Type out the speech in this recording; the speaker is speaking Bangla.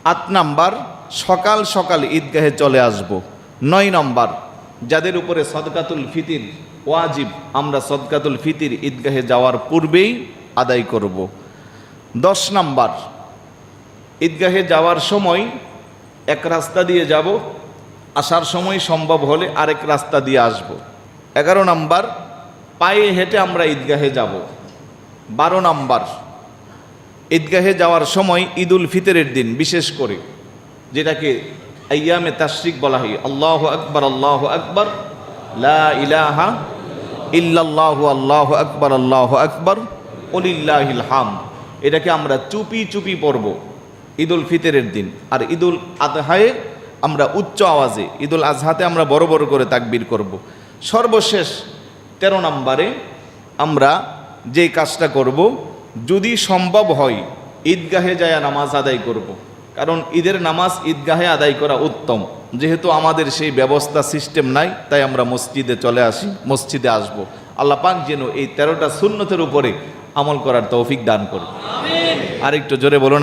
8 নাম্বার, সকাল সকাল ঈদগাহে চলে আসব। 9 নাম্বার, যাদের উপরে সদকাতুল ফিতির ওয়াজিব, আমরা সদকাতুল ফিতির ঈদগাহে যাওয়ার পূর্বেই আদায় করব। 10 নাম্বার, ঈদগাহে যাওয়ার সময় এক রাস্তা দিয়ে যাব, আসার সময় সম্ভব হলে আরেক রাস্তা দিয়ে আসব। 11 নাম্বার, পায়ে হেঁটে আমরা ঈদগাহে যাব। 12 নাম্বার, ঈদগাহে যাওয়ার সময় ঈদুল ফিতরের দিন বিশেষ করে, যেটাকে আইয়ামে তাশরিক বলা হয়, আল্লাহু আকবার আল্লাহু আকবার লা ইলাহা ইল্লাল্লাহু আল্লাহু আকবার ওয়ালিল্লাহিল হামদ, এটাকে আমরা চুপি চুপি পড়ব ঈদুল ফিতরের দিন। আর ঈদুল আজহায়ে আমরা উচ্চ আওয়াজে, ঈদুল আজহাতে আমরা বড় বড় করে তাকবীর করব। সর্বশেষ 13 নম্বরে আমরা যে কাজটা করব, যদি সম্ভব হয় ঈদগাহে যায় নামাজ আদায় করব। কারণ ঈদের নামাজ ঈদগাহে আদায় করা উত্তম। যেহেতু আমাদের সেই ব্যবস্থা সিস্টেম নাই, তাই আমরা মসজিদে চলে আসি, মসজিদে আসব। আল্লাহ পাক যেন এই 13টা সুন্নতের উপরে আমল করার তৌফিক দান করুন। আরেকটু জোরে বলুন।